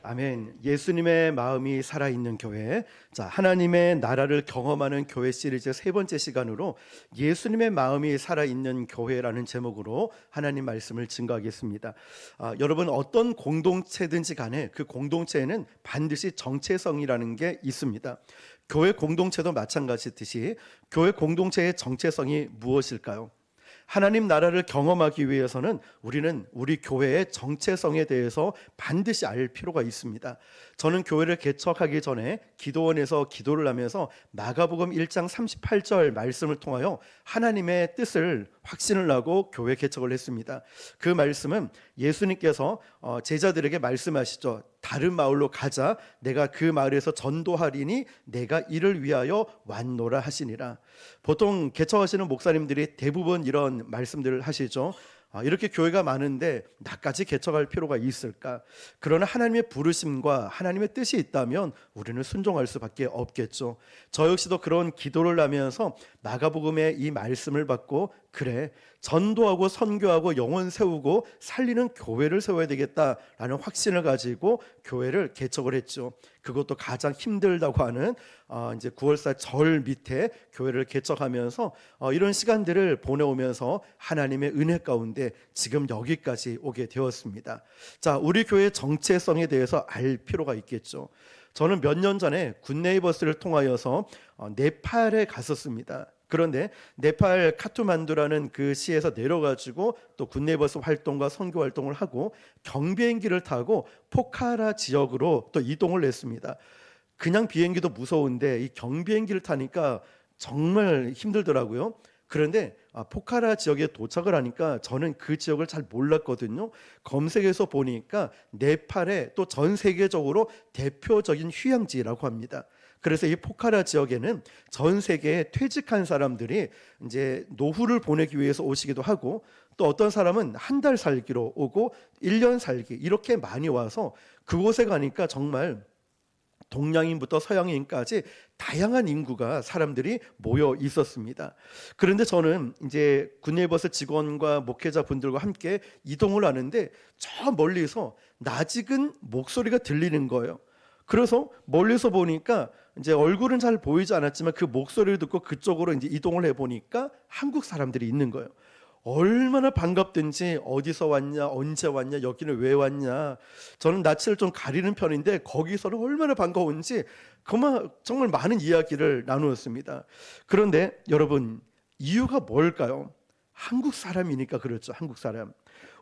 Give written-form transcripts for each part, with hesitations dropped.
아멘. 예수님의 마음이 살아있는 교회. 자, 하나님의 나라를 경험하는 교회 시리즈 세 번째 시간으로 예수님의 마음이 살아있는 교회라는 제목으로 하나님 말씀을 증거하겠습니다. 여러분, 어떤 공동체든지 간에 그 공동체에는 반드시 정체성이라는 게 있습니다. 교회 공동체도 마찬가지듯이 교회 공동체의 정체성이 무엇일까요? 하나님 나라를 경험하기 위해서는 우리는 우리 교회의 정체성에 대해서 반드시 알 필요가 있습니다. 저는 교회를 개척하기 전에 기도원에서 기도를 하면서 마가복음 1장 38절 말씀을 통하여 하나님의 뜻을 확신을 하고 교회 개척을 했습니다. 그 말씀은 예수님께서 제자들에게 말씀하시죠. 다른 마을로 가자. 내가 그 마을에서 전도하리니 내가 이를 위하여 왔노라 하시니라. 보통 개척하시는 목사님들이 대부분 이런 말씀들을 하시죠. 이렇게 교회가 많은데 나까지 개척할 필요가 있을까? 그러나 하나님의 부르심과 하나님의 뜻이 있다면 우리는 순종할 수밖에 없겠죠. 저 역시도 그런 기도를 하면서 마가복음의 이 말씀을 받고 그래, 전도하고 선교하고 영혼 세우고 살리는 교회를 세워야 되겠다라는 확신을 가지고 교회를 개척을 했죠. 그것도 가장 힘들다고 하는 이제 9월달 절 밑에 교회를 개척하면서 이런 시간들을 보내오면서 하나님의 은혜 가운데 지금 여기까지 오게 되었습니다. 자, 우리 교회의 정체성에 대해서 알 필요가 있겠죠. 저는 몇 년 전에 굿네이버스를 통하여서 네팔에 갔었습니다. 그런데 네팔 카투만두라는 그 시에서 내려가지고 또 굿네이버스 활동과 선교 활동을 하고 경비행기를 타고 포카라 지역으로 또 이동을 했습니다. 그냥 비행기도 무서운데 이 경비행기를 타니까 정말 힘들더라고요. 그런데 포카라 지역에 도착을 하니까 저는 그 지역을 잘 몰랐거든요. 검색해서 보니까 네팔의 또 전 세계적으로 대표적인 휴양지라고 합니다. 그래서 이 포카라 지역에는 전 세계에 퇴직한 사람들이 이제 노후를 보내기 위해서 오시기도 하고 또 어떤 사람은 한 달 살기로 오고 1년 살기 이렇게 많이 와서 그곳에 가니까 정말 동양인부터 서양인까지 다양한 인구가 사람들이 모여 있었습니다. 그런데 저는 이제 굿네이버스 직원과 목회자 분들과 함께 이동을 하는데 저 멀리서 낯익은 목소리가 들리는 거예요. 그래서 멀리서 보니까 이제 얼굴은 잘 보이지 않았지만 그 목소리를 듣고 그쪽으로 이제 이동을 해 보니까 한국 사람들이 있는 거예요. 얼마나 반갑든지 어디서 왔냐, 언제 왔냐, 여기는 왜 왔냐. 저는 낯을 좀 가리는 편인데 거기서는 얼마나 반가운지 그만 정말 많은 이야기를 나누었습니다. 그런데 여러분, 이유가 뭘까요? 한국 사람이니까 그렇죠. 한국 사람.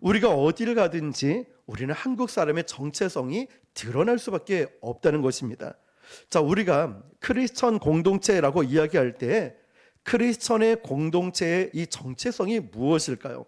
우리가 어디를 가든지 우리는 한국 사람의 정체성이 드러날 수밖에 없다는 것입니다. 자, 우리가 크리스천 공동체라고 이야기할 때 크리스천의 공동체의 이 정체성이 무엇일까요?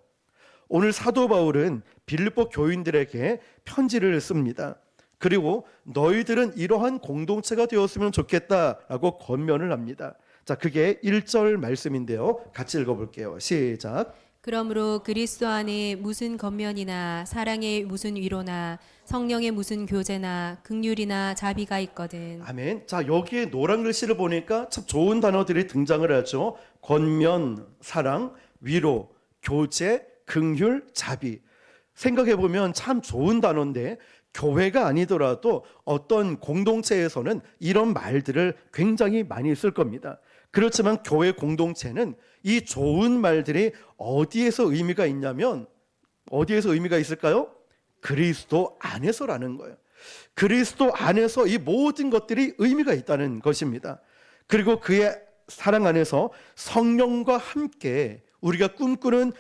오늘 사도 바울은 빌립보 교인들에게 편지를 씁니다. 그리고 너희들은 이러한 공동체가 되었으면 좋겠다라고 권면을 합니다. 자, 그게 1절 말씀인데요. 같이 읽어볼게요. 시작. 그러므로 그리스도 안에 무슨 겉면이나 사랑의 무슨 위로나 성령의 무슨 교제나 긍휼이나 자비가 있거든. 아멘. 자, 여기에 노란 글씨를 보니까 참 좋은 단어들이 등장을 하죠. 권면, 사랑, 위로, 교제, 긍휼, 자비. 생각해 보면 참 좋은 단어인데 교회가 아니더라도 어떤 공동체에서는 이런 말들을 굉장히 많이 쓸 겁니다. 그렇지만 교회 공동체는 이 좋은 말들이 어디에서 의미가 있냐면 어디에서 의미가 있을까요? 그리스도 안에서라는 거예요. 그리스도 안에서 이 모든 것들이 의미가 있다는 것입니다. 그리고 그의 사랑 안에서 성령과 함께 우리가 꿈꾸는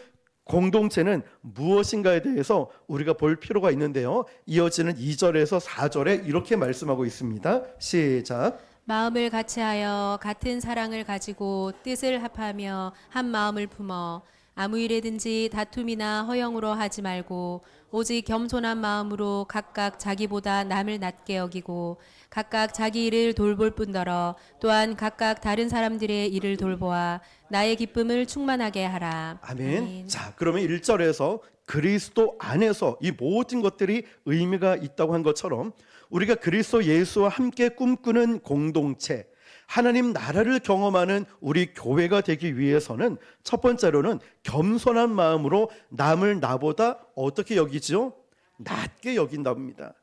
공동체는 무엇인가에 대해서 우리가 볼 필요가 있는데요. 이어지는 2절에서 4절에 이렇게 말씀하고 있습니다. 시작. 마음을 같이하여 같은 사랑을 가지고 뜻을 합하며 한 마음을 품어 아무 일에든지 다툼이나 허영으로 하지 말고 오직 겸손한 마음으로 각각 자기보다 남을 낮게 여기고 각각 자기 일을 돌볼 뿐더러 또한 각각 다른 사람들의 일을 돌보아 나의 기쁨을 충만하게 하라. 아멘. 아멘. 자, 그러면 1절에서 그리스도 안에서 이 모든 것들이 의미가 있다고 한 것처럼 우리가 그리스도 예수와 함께 꿈꾸는 공동체, 하나님 나라를 경험하는 우리 교회가 되기 위해서는 첫 번째로는 겸손한 마음으로 남을 나보다 어떻게 여기죠? 낮게 여긴답니다.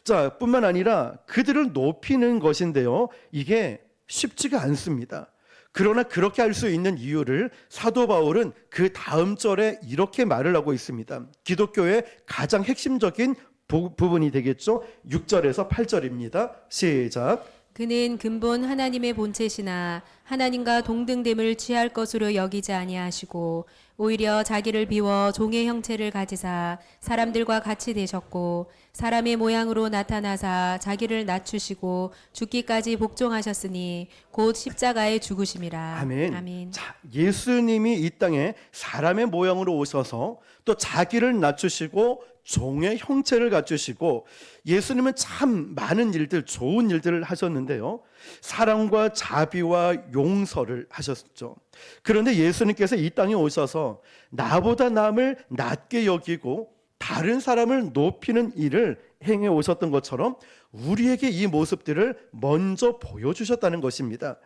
자, 뿐만 아니라 그들을 높이는 것인데요. 이게 쉽지가 않습니다. 그러나 그렇게 할 수 있는 이유를 사도 바울은 그 다음 절에 이렇게 말을 하고 있습니다. 기독교의 가장 핵심적인 부분이 되겠죠. 6절에서 8절입니다. 시작. 그는 근본 하나님의 본체시나 하나님과 동등됨을 취할 것으로 여기지 아니하시고 오히려 자기를 비워 종의 형체를 가지사 사람들과 같이 되셨고 사람의 모양으로 나타나사 자기를 낮추시고 죽기까지 복종하셨으니 곧 십자가에 죽으심이라. 아멘. 아멘. 자, 예수님이 이 땅에 사람의 모양으로 오셔서 또 자기를 낮추시고 종의 형체를 갖추시고 예수님은 참 많은 일들, 좋은 일들을 하셨는데요. 사랑과 자비와 용서를 하셨죠. 그런데 예수님께서 이 땅에 오셔서 나보다 남을 낮게 여기고 다른 사람을 높이는 일을 행해 오셨던 것처럼 우리에게 이 모습들을 먼저 보여주셨다는 것입니다.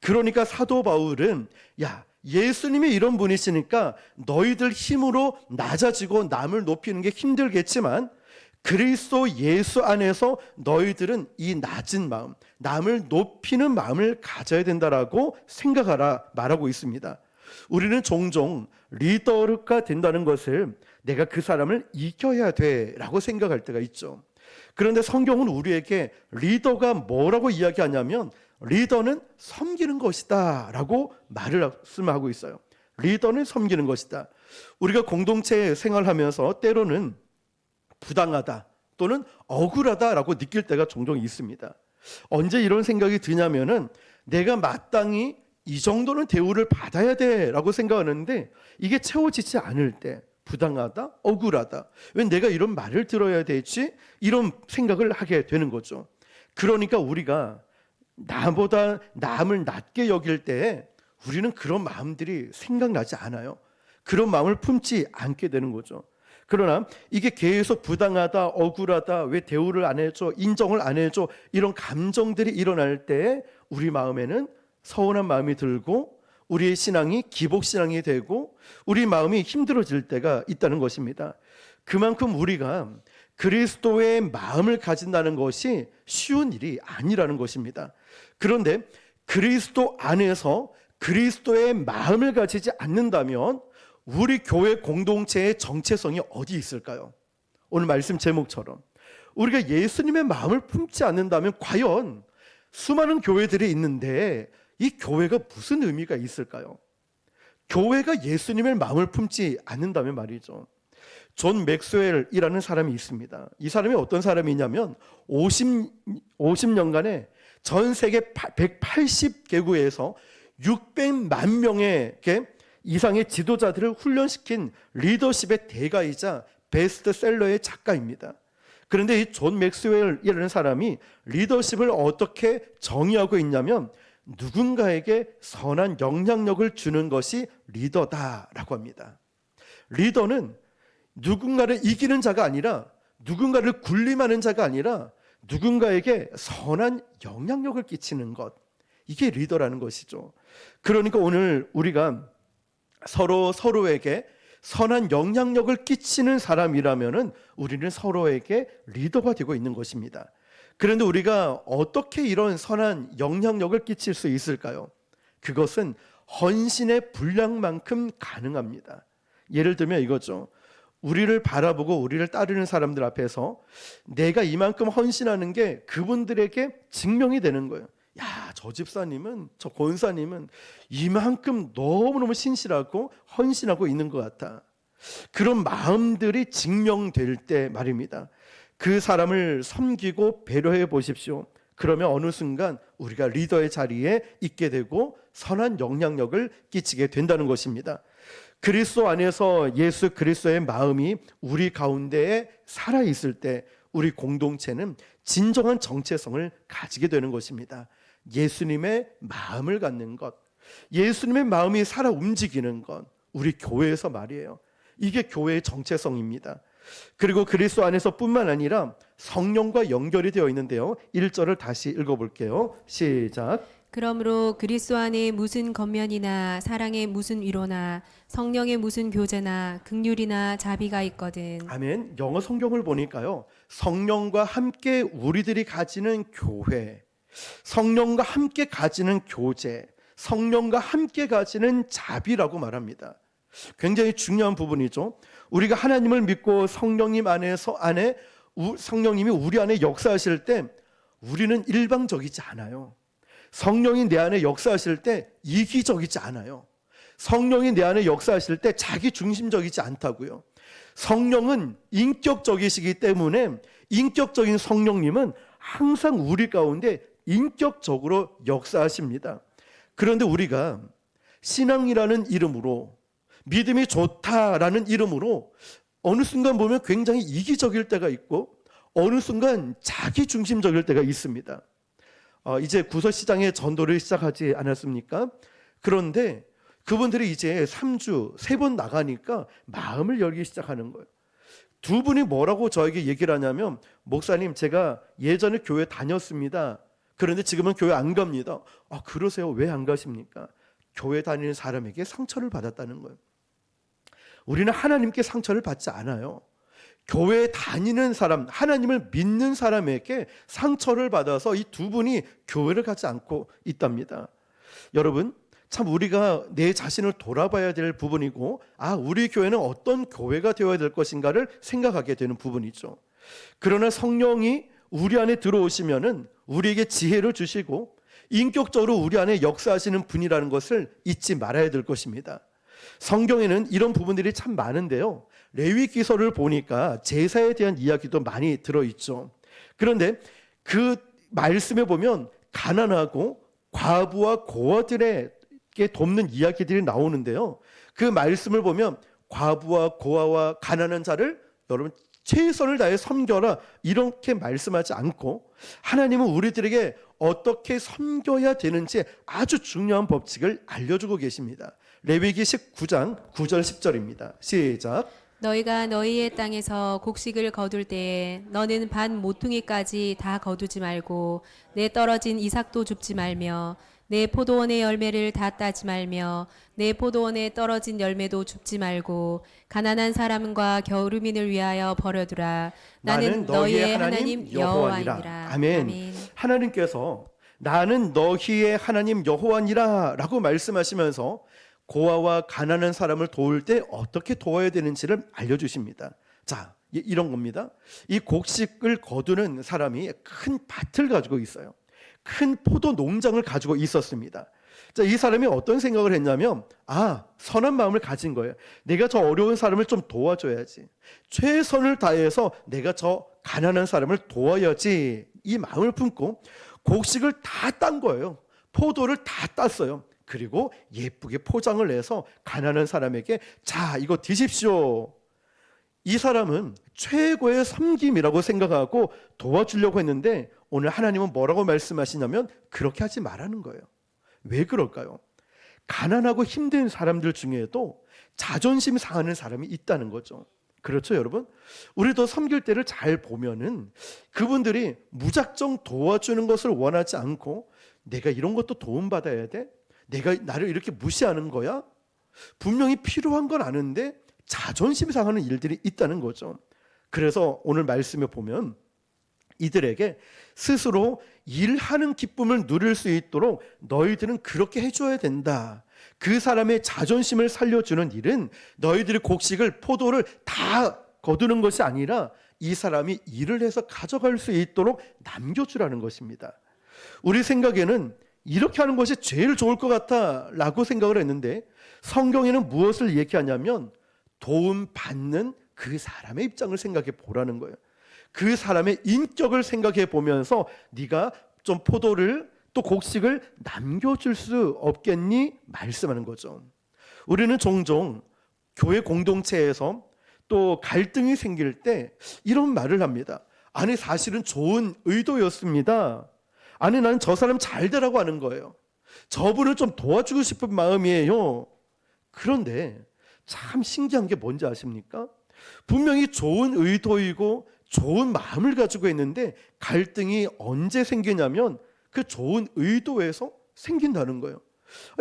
그러니까 사도 바울은 예수님이 이런 분이시니까 너희들 힘으로 낮아지고 남을 높이는 게 힘들겠지만 그리스도 예수 안에서 너희들은 이 낮은 마음, 남을 높이는 마음을 가져야 된다라고 생각하라 말하고 있습니다. 우리는 종종 리더가 된다는 것을 내가 그 사람을 이겨야 돼라고 생각할 때가 있죠. 그런데 성경은 우리에게 리더가 뭐라고 이야기하냐면 리더는 섬기는 것이다 라고 말씀하고 있어요. 리더는 섬기는 것이다. 우리가 공동체 생활하면서 때로는 부당하다 또는 억울하다라고 느낄 때가 종종 있습니다. 언제 이런 생각이 드냐면은 내가 마땅히 이 정도는 대우를 받아야 돼라고 생각하는데 이게 채워지지 않을 때 부당하다, 억울하다. 왜 내가 이런 말을 들어야 되지? 이런 생각을 하게 되는 거죠. 그러니까 우리가 나보다 남을 낮게 여길 때 우리는 그런 마음들이 생각나지 않아요. 그런 마음을 품지 않게 되는 거죠. 그러나 이게 계속 부당하다, 억울하다, 왜 대우를 안 해줘, 인정을 안 해줘 이런 감정들이 일어날 때 우리 마음에는 서운한 마음이 들고 우리의 신앙이 기복신앙이 되고 우리 마음이 힘들어질 때가 있다는 것입니다. 그만큼 우리가 그리스도의 마음을 가진다는 것이 쉬운 일이 아니라는 것입니다. 그런데 그리스도 안에서 그리스도의 마음을 가지지 않는다면 우리 교회 공동체의 정체성이 어디 있을까요? 오늘 말씀 제목처럼 우리가 예수님의 마음을 품지 않는다면 과연 수많은 교회들이 있는데 이 교회가 무슨 의미가 있을까요? 교회가 예수님의 마음을 품지 않는다면 말이죠. 존 맥스웰이라는 사람이 있습니다. 이 사람이 어떤 사람이냐면 50년간에 전 세계 180개국에서 600만 명의 이상의 지도자들을 훈련시킨 리더십의 대가이자 베스트셀러의 작가입니다. 그런데 이 존 맥스웰이라는 사람이 리더십을 어떻게 정의하고 있냐면 누군가에게 선한 영향력을 주는 것이 리더다라고 합니다. 리더는 누군가를 이기는 자가 아니라 누군가를 군림하는 자가 아니라 누군가에게 선한 영향력을 끼치는 것, 이게 리더라는 것이죠. 그러니까 오늘 우리가 서로에게 선한 영향력을 끼치는 사람이라면은 우리는 서로에게 리더가 되고 있는 것입니다. 그런데 우리가 어떻게 이런 선한 영향력을 끼칠 수 있을까요? 그것은 헌신의 분량만큼 가능합니다. 예를 들면 이거죠. 우리를 바라보고 우리를 따르는 사람들 앞에서 내가 이만큼 헌신하는 게 그분들에게 증명이 되는 거예요. 야, 저 집사님은, 저 권사님은 이만큼 너무너무 신실하고 헌신하고 있는 것 같아. 그런 마음들이 증명될 때 말입니다. 그 사람을 섬기고 배려해 보십시오. 그러면 어느 순간 우리가 리더의 자리에 있게 되고 선한 영향력을 끼치게 된다는 것입니다. 그리스도 안에서 예수 그리스도의 마음이 우리 가운데에 살아있을 때 우리 공동체는 진정한 정체성을 가지게 되는 것입니다. 예수님의 마음을 갖는 것, 예수님의 마음이 살아 움직이는 것, 우리 교회에서 말이에요. 이게 교회의 정체성입니다. 그리고 그리스도 안에서 뿐만 아니라 성령과 연결이 되어 있는데요. 1절을 다시 읽어볼게요. 시작. 그러므로 그리스도 안에 무슨 겉면이나 사랑의 무슨 위로나 성령의 무슨 교제나 긍휼이나 자비가 있거든. 아멘. 영어 성경을 보니까요, 성령과 함께 우리들이 가지는 교회, 성령과 함께 가지는 교제, 성령과 함께 가지는 자비라고 말합니다. 굉장히 중요한 부분이죠. 우리가 하나님을 믿고 성령님 안에 성령님이 우리 안에 역사하실 때 우리는 일방적이지 않아요. 성령이 내 안에 역사하실 때 이기적이지 않아요. 성령이 내 안에 역사하실 때 자기 중심적이지 않다고요. 성령은 인격적이시기 때문에 인격적인 성령님은 항상 우리 가운데 인격적으로 역사하십니다. 그런데 우리가 신앙이라는 이름으로, 믿음이 좋다라는 이름으로 어느 순간 보면 굉장히 이기적일 때가 있고 어느 순간 자기 중심적일 때가 있습니다. 이제 구설시장의 전도를 시작하지 않았습니까? 그런데 그분들이 이제 3주 3번 나가니까 마음을 열기 시작하는 거예요. 두 분이 뭐라고 저에게 얘기를 하냐면, 목사님, 제가 예전에 교회 다녔습니다. 그런데 지금은 교회 안 갑니다. 그러세요? 왜 안 가십니까? 교회 다니는 사람에게 상처를 받았다는 거예요. 우리는 하나님께 상처를 받지 않아요. 교회에 다니는 사람, 하나님을 믿는 사람에게 상처를 받아서 이 두 분이 교회를 가지 않고 있답니다. 여러분, 참 우리가 내 자신을 돌아봐야 될 부분이고, 우리 교회는 어떤 교회가 되어야 될 것인가를 생각하게 되는 부분이죠. 그러나 성령이 우리 안에 들어오시면은 우리에게 지혜를 주시고 인격적으로 우리 안에 역사하시는 분이라는 것을 잊지 말아야 될 것입니다. 성경에는 이런 부분들이 참 많은데요, 레위기서를 보니까 제사에 대한 이야기도 많이 들어있죠. 그런데 그 말씀에 보면 가난하고 과부와 고아들에게 돕는 이야기들이 나오는데요, 그 말씀을 보면 과부와 고아와 가난한 자를 여러분 최선을 다해 섬겨라 이렇게 말씀하지 않고, 하나님은 우리들에게 어떻게 섬겨야 되는지 아주 중요한 법칙을 알려주고 계십니다. 레위기 19장 9절 10절입니다. 시작. 너희가 너희의 땅에서 곡식을 거둘 때에 너는 반 모퉁이까지 다 거두지 말고 내 떨어진 이삭도 줍지 말며 내 포도원의 열매를 다 따지 말며 내 포도원에 떨어진 열매도 줍지 말고 가난한 사람과 겨르민을 위하여 버려두라. 나는 너희의 하나님 여호와니라. 아멘. 하나님께서 나는 너희의 하나님 여호와니라 라고 말씀하시면서 고아와 가난한 사람을 도울 때 어떻게 도와야 되는지를 알려주십니다. 자, 이런 겁니다. 이 곡식을 거두는 사람이 큰 밭을 가지고 있어요. 큰 포도 농장을 가지고 있었습니다. 자, 이 사람이 어떤 생각을 했냐면, 선한 마음을 가진 거예요. 내가 저 어려운 사람을 좀 도와줘야지. 최선을 다해서 내가 저 가난한 사람을 도와야지. 이 마음을 품고 곡식을 다 딴 거예요. 포도를 다 땄어요. 그리고 예쁘게 포장을 해서 가난한 사람에게 자, 이거 드십시오. 이 사람은 최고의 섬김이라고 생각하고 도와주려고 했는데 오늘 하나님은 뭐라고 말씀하시냐면 그렇게 하지 말라는 거예요. 왜 그럴까요? 가난하고 힘든 사람들 중에도 자존심 상하는 사람이 있다는 거죠. 그렇죠, 여러분? 우리도 섬길 때를 잘 보면은 그분들이 무작정 도와주는 것을 원하지 않고, 내가 이런 것도 도움받아야 돼? 내가 나를 이렇게 무시하는 거야? 분명히 필요한 건 아는데 자존심 상하는 일들이 있다는 거죠. 그래서 오늘 말씀에 보면 이들에게 스스로 일하는 기쁨을 누릴 수 있도록 너희들은 그렇게 해줘야 된다. 그 사람의 자존심을 살려주는 일은 너희들이 곡식을, 포도를 다 거두는 것이 아니라 이 사람이 일을 해서 가져갈 수 있도록 남겨주라는 것입니다. 우리 생각에는 이렇게 하는 것이 제일 좋을 것 같아 라고 생각을 했는데, 성경에는 무엇을 얘기하냐면 도움받는 그 사람의 입장을 생각해 보라는 거예요. 그 사람의 인격을 생각해 보면서 네가 좀 포도를 또 곡식을 남겨줄 수 없겠니? 말씀하는 거죠. 우리는 종종 교회 공동체에서 또 갈등이 생길 때 이런 말을 합니다. 아니, 사실은 좋은 의도였습니다. 아니, 나는 저 사람 잘 되라고 하는 거예요. 저분을 좀 도와주고 싶은 마음이에요. 그런데 참 신기한 게 뭔지 아십니까? 분명히 좋은 의도이고 좋은 마음을 가지고 있는데 갈등이 언제 생기냐면 그 좋은 의도에서 생긴다는 거예요.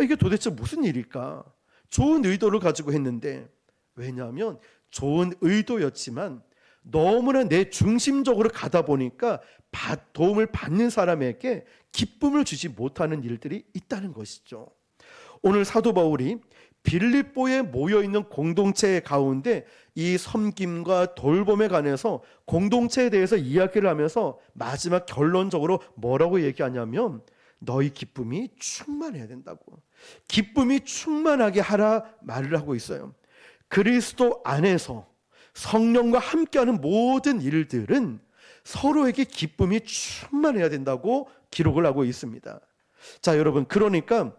이게 도대체 무슨 일일까? 좋은 의도를 가지고 했는데, 왜냐하면 좋은 의도였지만 너무나 내 중심적으로 가다 보니까 도움을 받는 사람에게 기쁨을 주지 못하는 일들이 있다는 것이죠. 오늘 사도 바울이 빌립보에 모여있는 공동체 가운데 이 섬김과 돌봄에 관해서 공동체에 대해서 이야기를 하면서 마지막 결론적으로 뭐라고 얘기하냐면, 너희 기쁨이 충만해야 된다고, 기쁨이 충만하게 하라 말을 하고 있어요. 그리스도 안에서 성령과 함께하는 모든 일들은 서로에게 기쁨이 충만해야 된다고 기록을 하고 있습니다. 자, 여러분, 그러니까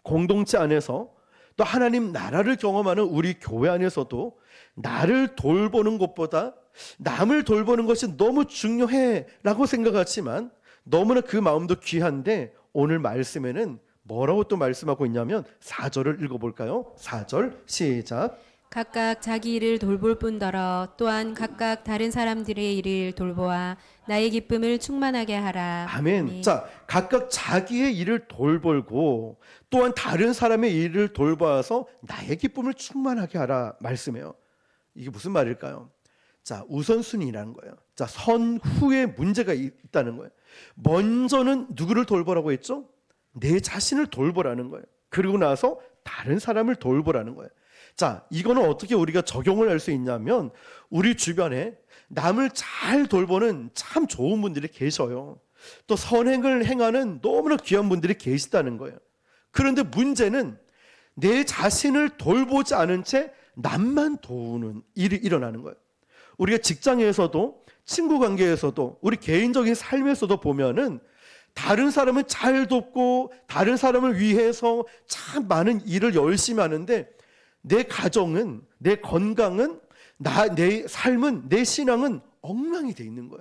공동체 안에서 또 하나님 나라를 경험하는 우리 교회 안에서도 나를 돌보는 것보다 남을 돌보는 것이 너무 중요해라고 생각하지만 너무나 그 마음도 귀한데, 오늘 말씀에는 뭐라고 또 말씀하고 있냐면 4절을 읽어볼까요? 4절 시작. 각각 자기 일을 돌볼 뿐더러 또한 각각 다른 사람들의 일을 돌보아 나의 기쁨을 충만하게 하라. 아멘. 자, 각각 자기의 일을 돌보고 또한 다른 사람의 일을 돌봐서 나의 기쁨을 충만하게 하라 말씀해요. 이게 무슨 말일까요? 자, 우선순위라는 거예요. 자, 선후에 문제가 있다는 거예요. 먼저는 누구를 돌보라고 했죠? 내 자신을 돌보라는 거예요. 그리고 나서 다른 사람을 돌보라는 거예요. 자, 이거는 어떻게 우리가 적용을 할 수 있냐면, 우리 주변에 남을 잘 돌보는 참 좋은 분들이 계셔요. 또 선행을 행하는 너무나 귀한 분들이 계시다는 거예요. 그런데 문제는 내 자신을 돌보지 않은 채 남만 도우는 일이 일어나는 거예요. 우리가 직장에서도, 친구 관계에서도, 우리 개인적인 삶에서도 보면은 다른 사람은 잘 돕고 다른 사람을 위해서 참 많은 일을 열심히 하는데, 내 가정은, 내 건강은, 내 삶은, 내 신앙은 엉망이 돼 있는 거예요.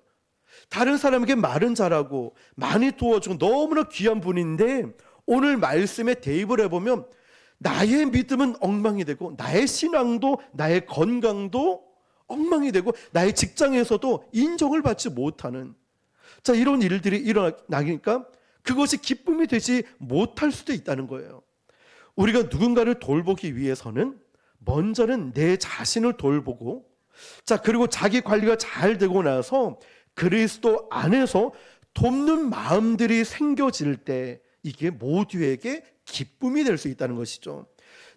다른 사람에게 말은 잘하고 많이 도와주고 너무나 귀한 분인데, 오늘 말씀에 대입을 해보면 나의 믿음은 엉망이 되고 나의 신앙도 나의 건강도 엉망이 되고 나의 직장에서도 인정을 받지 못하는, 자, 이런 일들이 일어나니까 그것이 기쁨이 되지 못할 수도 있다는 거예요. 우리가 누군가를 돌보기 위해서는 먼저는 내 자신을 돌보고, 자, 그리고 자기 관리가 잘 되고 나서 그리스도 안에서 돕는 마음들이 생겨질 때 이게 모두에게 기쁨이 될 수 있다는 것이죠.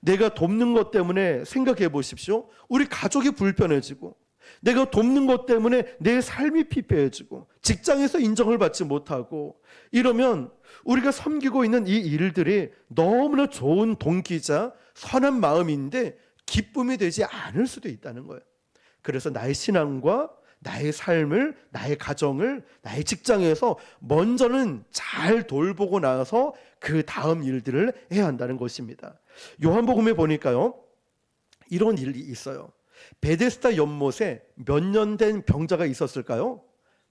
내가 돕는 것 때문에 생각해 보십시오. 우리 가족이 불편해지고, 내가 돕는 것 때문에 내 삶이 피폐해지고, 직장에서 인정을 받지 못하고, 이러면 우리가 섬기고 있는 이 일들이 너무나 좋은 동기자 선한 마음인데 기쁨이 되지 않을 수도 있다는 거예요. 그래서 나의 신앙과 나의 삶을, 나의 가정을, 나의 직장에서 먼저는 잘 돌보고 나서 그 다음 일들을 해야 한다는 것입니다. 요한복음에 보니까요, 이런 일이 있어요. 베데스다 연못에 몇 년 된 병자가 있었을까요?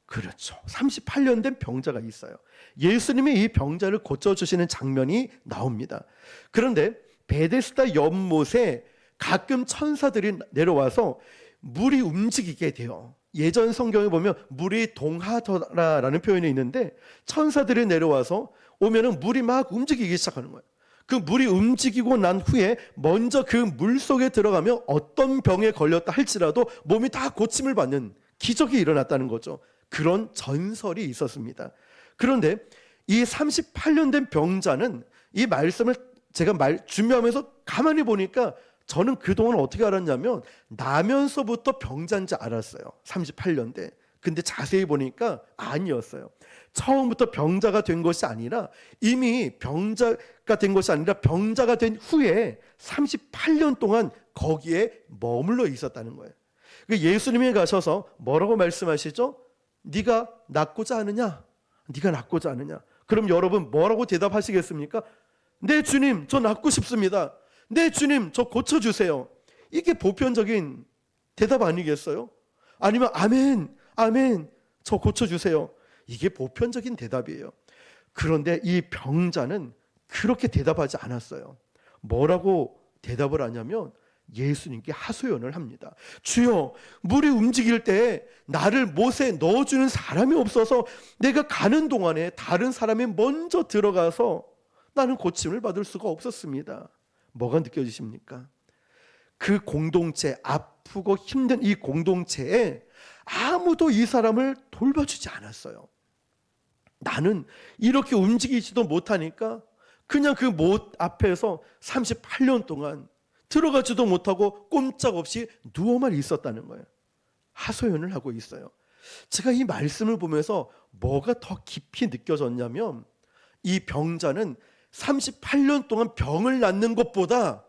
그렇죠. 38년 된 병자가 있어요. 예수님이 이 병자를 고쳐주시는 장면이 나옵니다. 그런데 베데스다 연못에 가끔 천사들이 내려와서 물이 움직이게 돼요. 예전 성경에 보면 물이 동하더라라는 표현이 있는데, 천사들이 내려와서 오면은 물이 막 움직이기 시작하는 거예요. 그 물이 움직이고 난 후에 먼저 그 물 속에 들어가면 어떤 병에 걸렸다 할지라도 몸이 다 고침을 받는 기적이 일어났다는 거죠. 그런 전설이 있었습니다. 그런데 이 38년 된 병자는 이 말씀을 제가 준비하면서 가만히 보니까 저는 그동안 어떻게 알았냐면 나면서부터 병자인지 알았어요. 38년 돼. 근데 자세히 보니까 아니었어요. 처음부터 병자가 된 것이 아니라, 이미 병자가 된 것이 아니라 병자가 된 후에 38년 동안 거기에 머물러 있었다는 거예요. 예수님이 가셔서 뭐라고 말씀하시죠? 네가 낫고자 하느냐? 네가 낫고자 하느냐? 그럼 여러분 뭐라고 대답하시겠습니까? 네 주님, 저 낫고 싶습니다. 네 주님, 저 고쳐주세요. 이게 보편적인 대답 아니겠어요? 아니면 아멘, 아멘, 저 고쳐주세요. 이게 보편적인 대답이에요. 그런데 이 병자는 그렇게 대답하지 않았어요. 뭐라고 대답을 하냐면 예수님께 하소연을 합니다. 주여, 물이 움직일 때 나를 못에 넣어주는 사람이 없어서 내가 가는 동안에 다른 사람이 먼저 들어가서 나는 고침을 받을 수가 없었습니다. 뭐가 느껴지십니까? 그 공동체, 아프고 힘든 이 공동체에 아무도 이 사람을 돌봐주지 않았어요. 나는 이렇게 움직이지도 못하니까 그냥 그 못 앞에서 38년 동안 들어가지도 못하고 꼼짝없이 누워만 있었다는 거예요. 하소연을 하고 있어요. 제가 이 말씀을 보면서 뭐가 더 깊이 느껴졌냐면 이 병자는 38년 동안 병을 낫는 것보다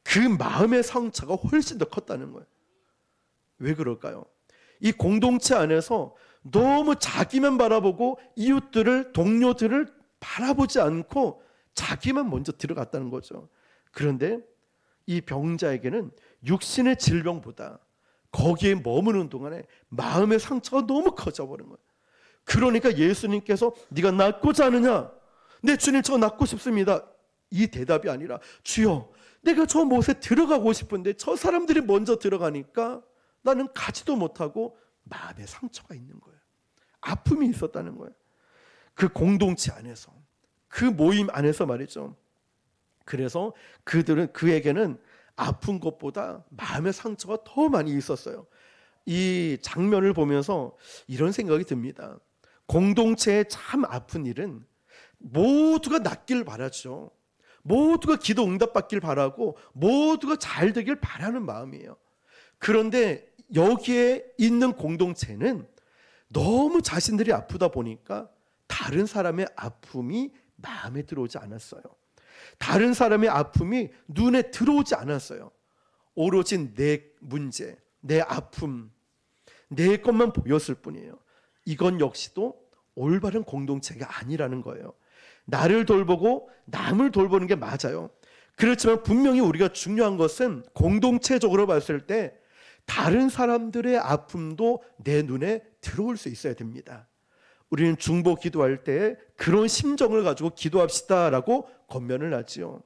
그 마음의 상처가 훨씬 더 컸다는 거예요. 왜 그럴까요? 이 공동체 안에서 너무 자기만 바라보고 이웃들을, 동료들을 바라보지 않고 자기만 먼저 들어갔다는 거죠. 그런데 이 병자에게는 육신의 질병보다 거기에 머무는 동안에 마음의 상처가 너무 커져버린 거예요. 그러니까 예수님께서 네가 낫고자 하느냐? 네 주님, 저 낫고 싶습니다. 이 대답이 아니라 주여, 내가 저 못에 들어가고 싶은데 저 사람들이 먼저 들어가니까 나는 가지도 못하고 마음의 상처가 있는 거예요. 아픔이 있었다는 거예요. 그 공동체 안에서, 그 모임 안에서 말이죠. 그래서 그에게는 아픈 것보다 마음의 상처가 더 많이 있었어요. 이 장면을 보면서 이런 생각이 듭니다. 공동체의 참 아픈 일은 모두가 낫길 바라죠. 모두가 기도 응답받길 바라고 모두가 잘 되길 바라는 마음이에요. 그런데 여기에 있는 공동체는 너무 자신들이 아프다 보니까 다른 사람의 아픔이 마음에 들어오지 않았어요. 다른 사람의 아픔이 눈에 들어오지 않았어요. 오로지 내 문제, 내 아픔, 내 것만 보였을 뿐이에요. 이건 역시도 올바른 공동체가 아니라는 거예요. 나를 돌보고 남을 돌보는 게 맞아요. 그렇지만 분명히 우리가 중요한 것은 공동체적으로 봤을 때 다른 사람들의 아픔도 내 눈에 들어올 수 있어야 됩니다. 우리는 중보 기도할 때 그런 심정을 가지고 기도합시다라고 권면을 하지요.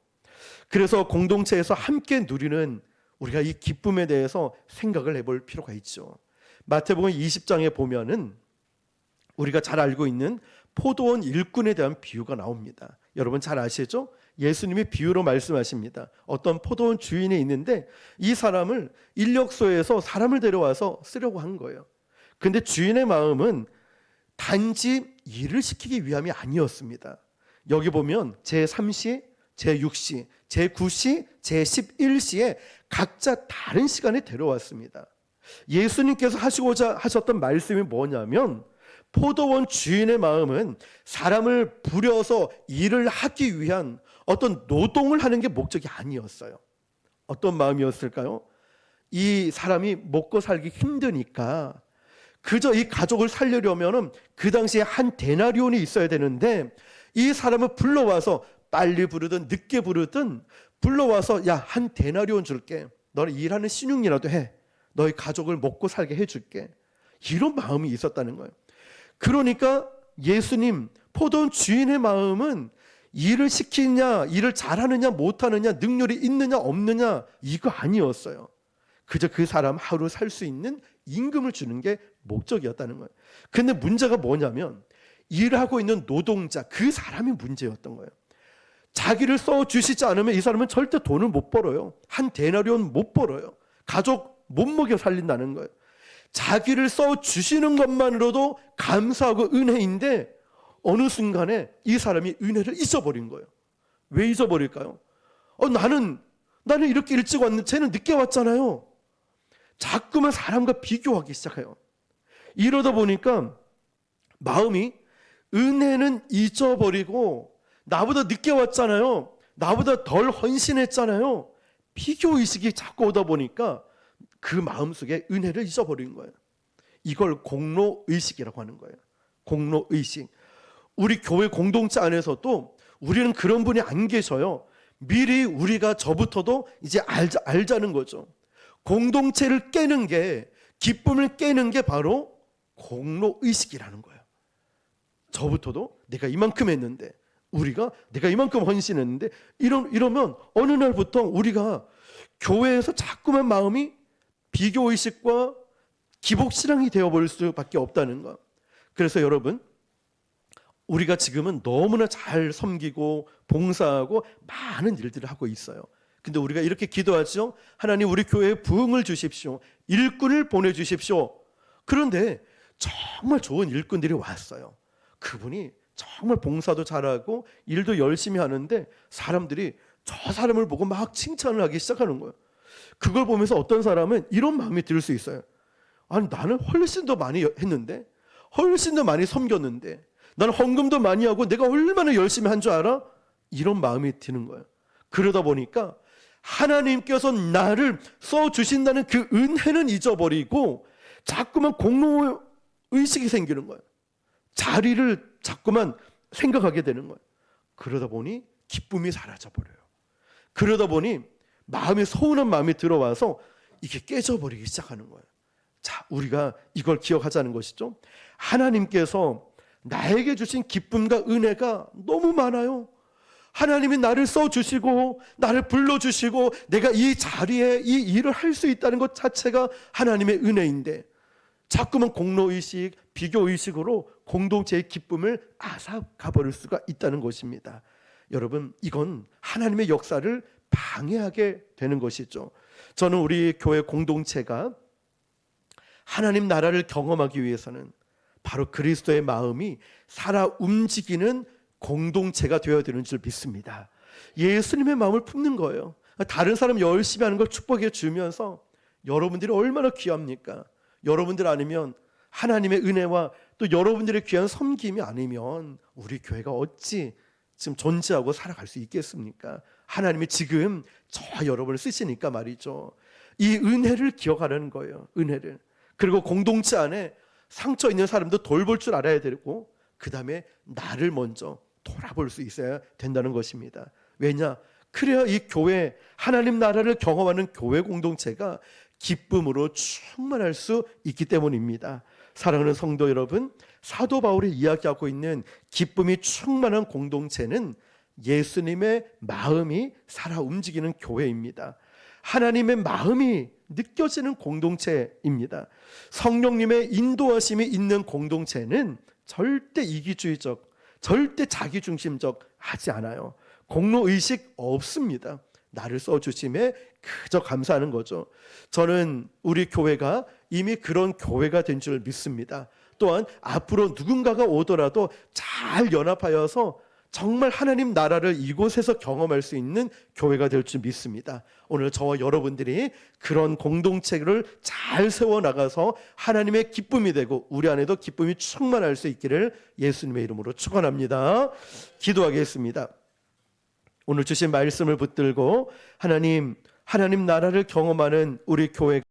그래서 공동체에서 함께 누리는 우리가 이 기쁨에 대해서 생각을 해볼 필요가 있죠. 마태복음 20장에 보면은 우리가 잘 알고 있는 포도원 일꾼에 대한 비유가 나옵니다. 여러분 잘 아시죠? 예수님이 비유로 말씀하십니다. 어떤 포도원 주인이 있는데 이 사람을 인력소에서 사람을 데려와서 쓰려고 한 거예요. 근데 주인의 마음은 단지 일을 시키기 위함이 아니었습니다. 여기 보면 제3시, 제6시, 제9시, 제11시에 각자 다른 시간에 데려왔습니다. 예수님께서 하시고자 하셨던 말씀이 뭐냐면 포도원 주인의 마음은 사람을 부려서 일을 하기 위한 어떤 노동을 하는 게 목적이 아니었어요. 어떤 마음이었을까요? 이 사람이 먹고 살기 힘드니까 그저 이 가족을 살리려면 그 당시에 한 데나리온이 있어야 되는데 이 사람을 불러와서 빨리 부르든 늦게 부르든 불러와서 야, 한 데나리온 줄게. 너는 일하는 신용이라도 해. 너희 가족을 먹고 살게 해줄게. 이런 마음이 있었다는 거예요. 그러니까 예수님, 포도원 주인의 마음은 일을 시키느냐, 일을 잘하느냐, 못하느냐, 능력이 있느냐, 없느냐 이거 아니었어요. 그저 그 사람 하루 살 수 있는 임금을 주는 게 목적이었다는 거예요. 근데 문제가 뭐냐면 일하고 있는 노동자, 그 사람이 문제였던 거예요. 자기를 써주시지 않으면 이 사람은 절대 돈을 못 벌어요. 한 데나리온 못 벌어요. 가족 못 먹여 살린다는 거예요. 자기를 써주시는 것만으로도 감사하고 은혜인데 어느 순간에 이 사람이 은혜를 잊어버린 거예요. 왜 잊어버릴까요? 나는 이렇게 일찍 왔는데 쟤는 늦게 왔잖아요. 자꾸만 사람과 비교하기 시작해요. 이러다 보니까 마음이 은혜는 잊어버리고 나보다 늦게 왔잖아요. 나보다 덜 헌신했잖아요. 비교의식이 자꾸 오다 보니까 그 마음속에 은혜를 잊어버린 거예요. 이걸 공로의식이라고 하는 거예요. 공로의식. 우리 교회 공동체 안에서도 우리는 그런 분이 안 계셔요. 미리 우리가 저부터도 이제 알자는 거죠. 공동체를 깨는 게, 기쁨을 깨는 게 바로 공로의식이라는 거예요. 저부터도 내가 이만큼 했는데, 내가 이만큼 헌신했는데, 이러면 어느 날부터 우리가 교회에서 자꾸만 마음이 비교의식과 기복신앙이 되어버릴 수밖에 없다는 거. 그래서 여러분, 우리가 지금은 너무나 잘 섬기고 봉사하고 많은 일들을 하고 있어요. 근데 우리가 이렇게 기도하죠. 하나님, 우리 교회에 부흥을 주십시오. 일꾼을 보내주십시오. 그런데 정말 좋은 일꾼들이 왔어요. 그분이 정말 봉사도 잘하고 일도 열심히 하는데 사람들이 저 사람을 보고 막 칭찬을 하기 시작하는 거예요. 그걸 보면서 어떤 사람은 이런 마음이 들 수 있어요. 아니, 나는 훨씬 더 많이 했는데, 훨씬 더 많이 섬겼는데, 나는 헌금도 많이 하고 내가 얼마나 열심히 한 줄 알아? 이런 마음이 드는 거예요. 그러다 보니까 하나님께서 나를 써주신다는 그 은혜는 잊어버리고 자꾸만 공로의식이 생기는 거예요. 자리를 자꾸만 생각하게 되는 거예요. 그러다 보니 기쁨이 사라져버려요. 그러다 보니 마음에 서운한 마음이 들어와서 이게 깨져버리기 시작하는 거예요. 자, 우리가 이걸 기억하자는 것이죠. 하나님께서 나에게 주신 기쁨과 은혜가 너무 많아요. 하나님이 나를 써주시고 나를 불러주시고 내가 이 자리에 이 일을 할 수 있다는 것 자체가 하나님의 은혜인데 자꾸만 공로의식, 비교의식으로 공동체의 기쁨을 앗아가버릴 수가 있다는 것입니다. 여러분, 이건 하나님의 역사를 방해하게 되는 것이죠. 저는 우리 교회 공동체가 하나님 나라를 경험하기 위해서는 바로 그리스도의 마음이 살아 움직이는 공동체가 되어야 되는 줄 믿습니다. 예수님의 마음을 품는 거예요. 다른 사람 열심히 하는 걸 축복해 주면서 여러분들이 얼마나 귀합니까? 여러분들 아니면 하나님의 은혜와 또 여러분들의 귀한 섬김이 아니면 우리 교회가 어찌 지금 존재하고 살아갈 수 있겠습니까? 하나님이 지금 저 여러분을 쓰시니까 말이죠. 이 은혜를 기억하라는 거예요. 은혜를. 그리고 공동체 안에 상처 있는 사람도 돌볼 줄 알아야 되고 그 다음에 나를 먼저 돌아볼 수 있어야 된다는 것입니다. 왜냐? 그래야 이 교회, 하나님 나라를 경험하는 교회 공동체가 기쁨으로 충만할 수 있기 때문입니다. 사랑하는 성도 여러분, 사도 바울이 이야기하고 있는 기쁨이 충만한 공동체는 예수님의 마음이 살아 움직이는 교회입니다. 하나님의 마음이 느껴지는 공동체입니다. 성령님의 인도하심이 있는 공동체는 절대 이기주의적, 절대 자기중심적 하지 않아요. 공로의식 없습니다. 나를 써주심에 그저 감사하는 거죠. 저는 우리 교회가 이미 그런 교회가 된 줄 믿습니다. 또한 앞으로 누군가가 오더라도 잘 연합하여서 정말 하나님 나라를 이곳에서 경험할 수 있는 교회가 될 줄 믿습니다. 오늘 저와 여러분들이 그런 공동체를 잘 세워나가서 하나님의 기쁨이 되고 우리 안에도 기쁨이 충만할 수 있기를 예수님의 이름으로 축원합니다. 기도하겠습니다. 오늘 주신 말씀을 붙들고 하나님 나라를 경험하는 우리 교회